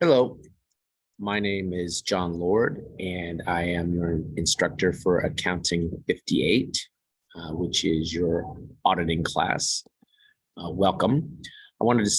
Hello, my name is John Lord, and I am your instructor for Accounting 58, which is your auditing class. Welcome. I wanted to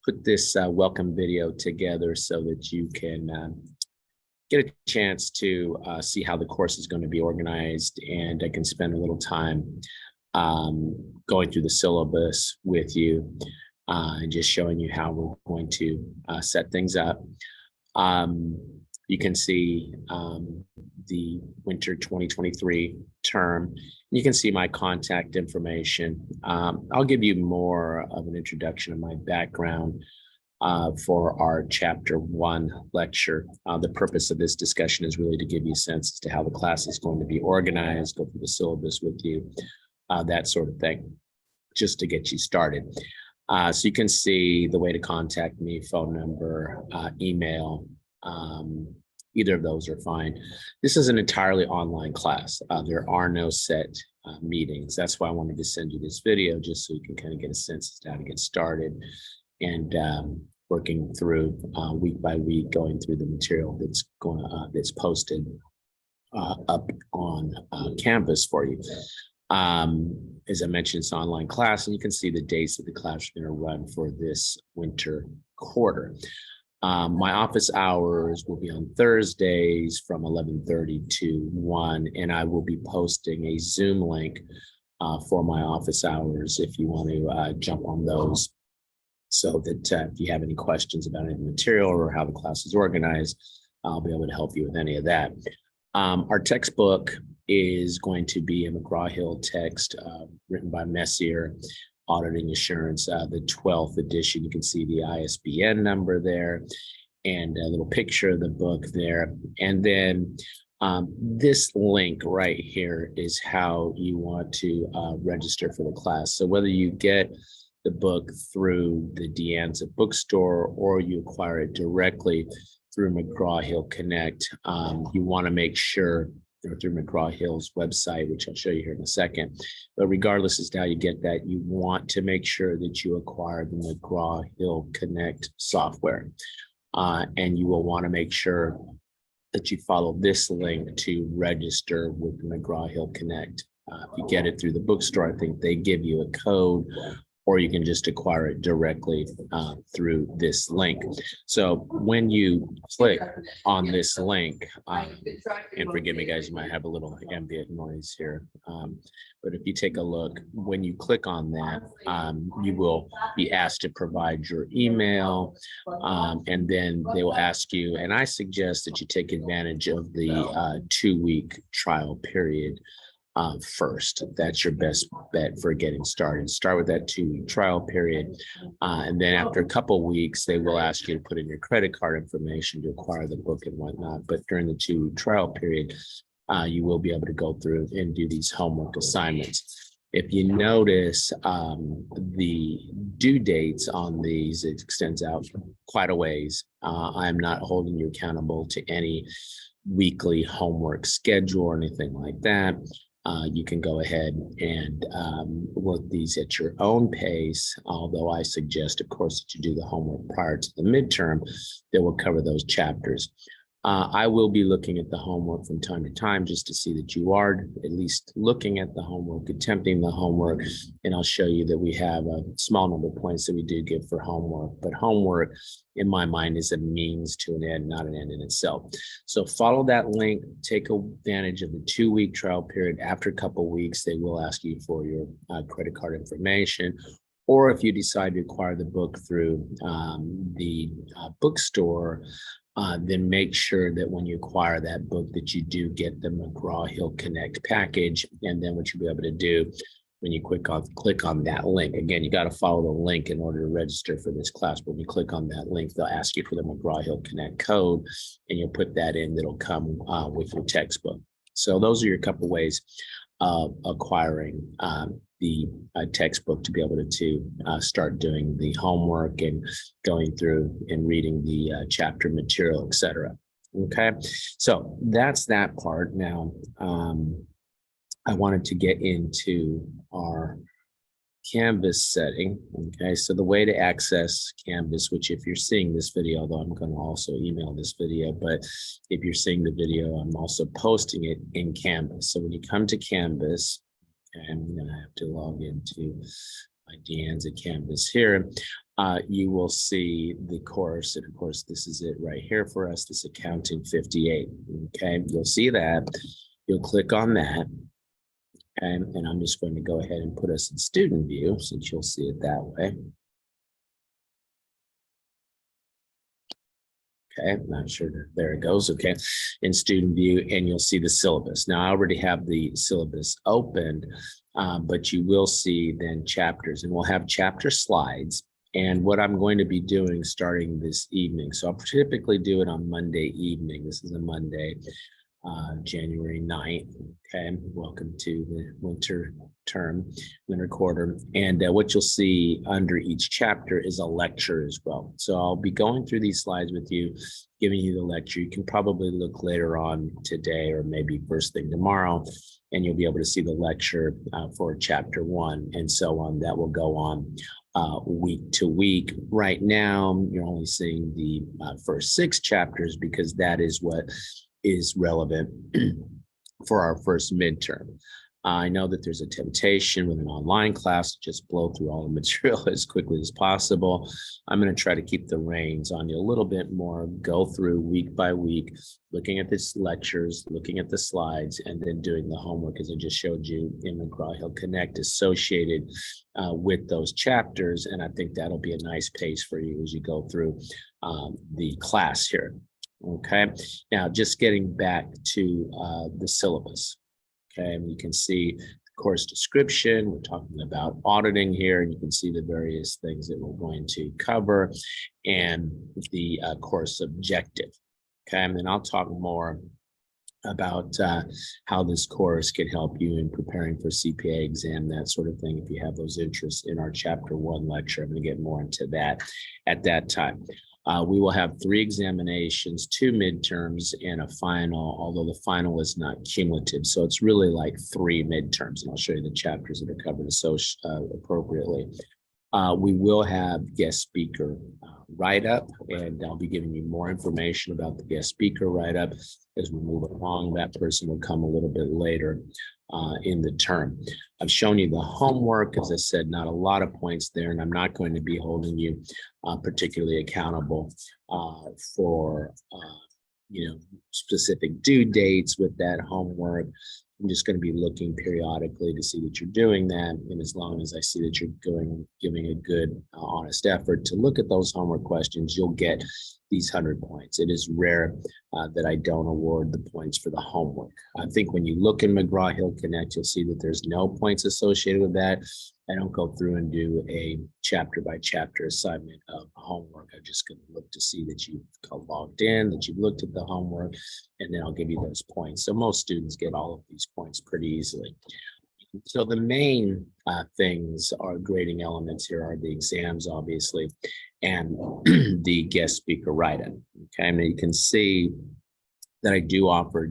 put this welcome video together so that you can get a chance to see how the course is going to be organized, and I can spend a little time going through the syllabus with you and just showing you how we're going to set things up. You can see the winter 2023 term. You can see my contact information. I'll give you more of an introduction of my background for our chapter 1 lecture. The purpose of this discussion is really to give you a sense as to how the class is going to be organized, go through the syllabus with you, that sort of thing, just to get you started. So you can see the way to contact me, phone number, email, either of those are fine. This is an entirely online class. There are no set meetings. That's why I wanted to send you this video, just so you can kind of get a sense as to how to get started and working through week by week, going through the material that's posted up on Canvas for you. As I mentioned, it's an online class, and you can see the dates that the class is going to run for this winter quarter. My office hours will be on Thursdays from 11:30 to 1, and I will be posting a Zoom link for my office hours if you want to jump on those, so that if you have any questions about any material or how the class is organized, I'll be able to help you with any of that. Our textbook is going to be a McGraw-Hill text written by Messier, Auditing Assurance, the 12th edition. You can see the ISBN number there and a little picture of the book there. And then this link right here is how you want to register for the class. So whether you get the book through the De Anza bookstore or you acquire it directly through McGraw-Hill Connect, you want to make sure, or through McGraw-Hill's website, which I'll show you here in a second. But regardless as to how you get that, you want to make sure that you acquire the McGraw-Hill Connect software. And you will want to make sure that you follow this link to register with McGraw-Hill Connect. If you get it through the bookstore, I think they give you a code, or you can just acquire it directly through this link. So when you click on this link, and forgive me guys, you might have a little ambient noise here, but if you take a look, when you click on that, you will be asked to provide your email, and then they will ask you, and I suggest that you take advantage of the 2-week trial period first. That's your best bet for getting started. Start with that 2-week trial period. And then after a couple of weeks, they will ask you to put in your credit card information to acquire the book and whatnot. But during the 2-week trial period, you will be able to go through and do these homework assignments. If you notice, the due dates on these, it extends out quite a ways. I'm not holding you accountable to any weekly homework schedule or anything like that. You can go ahead and work these at your own pace, although I suggest, of course, that you do the homework prior to the midterm that will cover those chapters. I will be looking at the homework from time to time just to see that you are at least looking at the homework, attempting the homework, and I'll show you that we have a small number of points that we do give for homework. But homework, in my mind, is a means to an end, not an end in itself. So follow that link, take advantage of the 2-week trial period. After a couple of weeks, they will ask you for your credit card information. Or if you decide to acquire the book through the bookstore, then make sure that when you acquire that book that you do get the McGraw-Hill Connect package. And then what you'll be able to do when you click on that link, again, you got to follow the link in order to register for this class. But when you click on that link, they'll ask you for the McGraw-Hill Connect code, and you'll put that in. That'll come with your textbook. So those are your couple ways of acquiring the textbook to be able to start doing the homework and going through and reading the chapter material, etc. Okay, so that's that part. Now, I wanted to get into our Canvas setting. Okay, so the way to access Canvas, which if you're seeing this video, although I'm going to also email this video, but if you're seeing the video, I'm also posting it in Canvas. So when you come to Canvas, okay, I'm going to have to log into my Deanne's at Canvas here. You will see the course, and of course, this is it right here for us, this Accounting 58. Okay, you'll see that. You'll click on that. And I'm just going to go ahead and put us in student view since you'll see it that way. Okay, I'm not sure. There it goes. Okay, in student view, and you'll see the syllabus. Now, I already have the syllabus opened, but you will see then chapters, and we'll have chapter slides. And what I'm going to be doing starting this evening. So I'll typically do it on Monday evening. This is a Monday. January 9th. Okay, welcome to the winter quarter. And what you'll see under each chapter is a lecture as well. So I'll be going through these slides with you, giving you the lecture. You can probably look later on today or maybe first thing tomorrow, and you'll be able to see the lecture for chapter 1 and so on. That will go on week to week. Right now, you're only seeing the first 6 chapters because that is what is relevant for our first midterm. I know that there's a temptation with an online class to just blow through all the material as quickly as possible. I'm going to try to keep the reins on you a little bit more, go through week by week, looking at these lectures, looking at the slides, and then doing the homework, as I just showed you in McGraw-Hill Connect, associated with those chapters. And I think that'll be a nice pace for you as you go through the class here. Okay, now just getting back to the syllabus. Okay, and you can see the course description. We're talking about auditing here, and you can see the various things that we're going to cover and the course objective. Okay, and then I'll talk more about how this course can help you in preparing for CPA exam, that sort of thing. If you have those interests in our chapter 1 lecture, I'm going to get more into that at that time. We will have 3 examinations, 2 midterms, and a final, although the final is not cumulative. So it's really like 3 midterms, and I'll show you the chapters that are covered appropriately. We will have guest speaker write-up, and I'll be giving you more information about the guest speaker write-up as we move along. That person will come a little bit later in the term. I've shown you the homework. As I said, not a lot of points there, and I'm not going to be holding you particularly accountable for specific due dates with that homework. I'm just going to be looking periodically to see that you're doing that. And as long as I see that you're giving a good, honest effort to look at those homework questions, you'll get these 100 points. It is rare that I don't award the points for the homework. I think when you look in McGraw-Hill Connect, you'll see that there's no points associated with that. I don't go through and do a chapter by chapter assignment of homework. I'm just going to look to see that you've logged in, that you've looked at the homework, and then I'll give you those points. So most students get all of these points pretty easily. So the main things are grading elements here are the exams, obviously, and the guest speaker write-in. Okay, and you can see that I do offer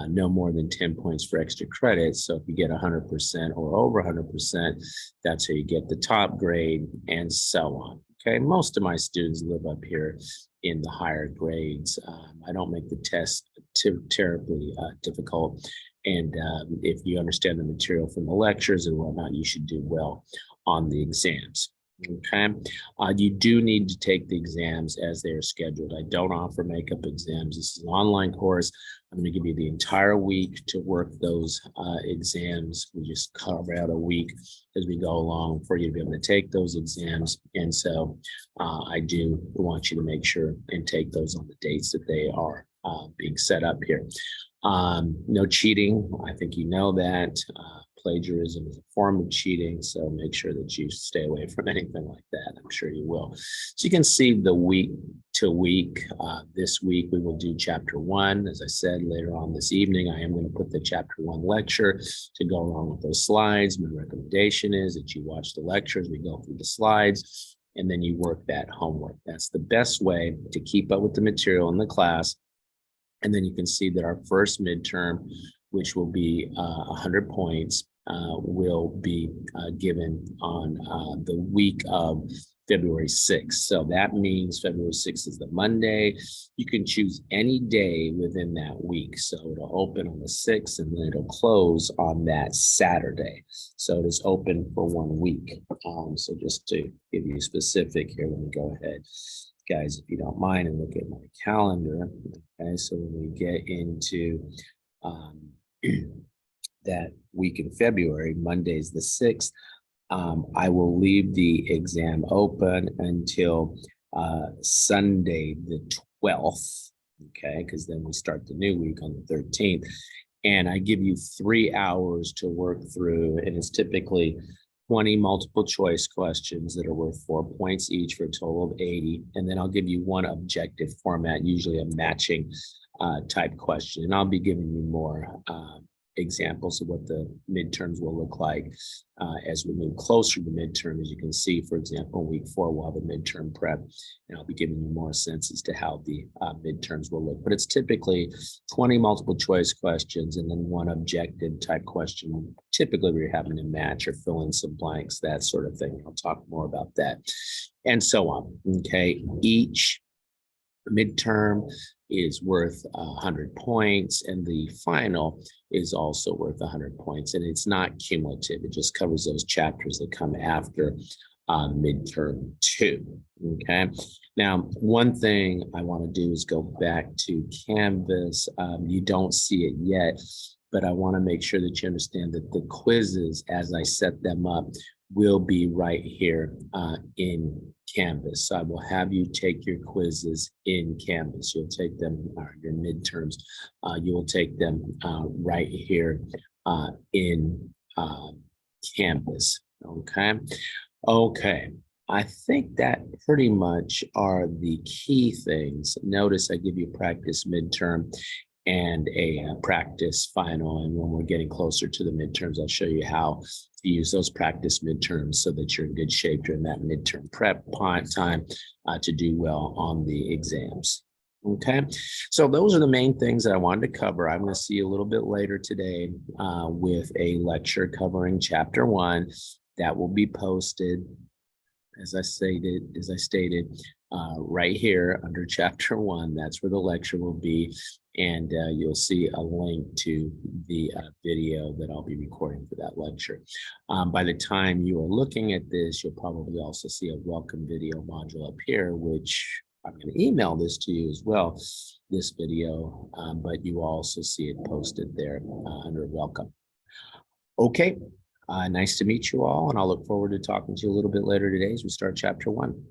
no more than 10 points for extra credit. So if you get 100% or over 100%, that's how you get the top grade and so on. Okay, most of my students live up here in the higher grades. I don't make the test too terribly difficult. And if you understand the material from the lectures and whatnot, you should do well on the exams. Okay, you do need to take the exams as they are scheduled. I don't offer makeup exams. This is an online course. I'm going to give you the entire week to work those exams. We just carve out a week as we go along for you to be able to take those exams. And so I do want you to make sure and take those on the dates that they are being set up here. No cheating. I think you know that. Plagiarism is a form of cheating, so make sure that you stay away from anything like that. I'm sure you will. So you can see the week to week. This week we will do chapter 1. As I said, later on this evening, I am going to put the chapter 1 lecture to go along with those slides. My recommendation is that you watch the lectures, we go through the slides, and then you work that homework. That's the best way to keep up with the material in the class. And then you can see that our first midterm, which will be 100 points, will be given on the week of February 6th. So that means February 6th is the Monday. You can choose any day within that week. So it'll open on the 6th and then it'll close on that Saturday. So it is open for 1 week. So just to give you specific here, let me go ahead, guys, if you don't mind, and look at my calendar. Okay, so when we get into that week in February, Monday's the 6th, I will leave the exam open until Sunday the 12th, okay, because then we start the new week on the 13th. And I give you 3 hours to work through, and it's typically 20 multiple choice questions that are worth 4 points each for a total of 80. And then I'll give you one objective format, usually a matching type question. And I'll be giving you more examples of what the midterms will look like as we move closer to the midterm. As you can see, for example, week 4, we'll have a midterm prep, and I'll be giving you more sense as to how the midterms will look. But it's typically 20 multiple choice questions and then one objective type question. Typically, we're having to match or fill in some blanks, that sort of thing. I'll talk more about that, and so on. Okay, each midterm is worth 100 points, and the final is also worth 100 points. And it's not cumulative. It just covers those chapters that come after midterm 2. Okay. Now, one thing I want to do is go back to Canvas. You don't see it yet, but I want to make sure that you understand that the quizzes, as I set them up, will be right here in Canvas. So I will have you take your quizzes in Canvas. You'll take them, your midterms, you will take them right here in Canvas. Okay. Okay. I think that pretty much are the key things. Notice I give you practice midterm and a practice final. And when we're getting closer to the midterms, I'll show you how to use those practice midterms so that you're in good shape during that midterm prep time to do well on the exams. Okay, so those are the main things that I wanted to cover. I'm going to see you a little bit later today with a lecture covering chapter 1 that will be posted, as I stated, right here under chapter 1. That's where the lecture will be. And you'll see a link to the video that I'll be recording for that lecture. By the time you are looking at this, you'll probably also see a welcome video module up here, which I'm going to email this to you as well, this video, but you will also see it posted there under welcome. Okay, nice to meet you all, and I'll look forward to talking to you a little bit later today as we start chapter 1.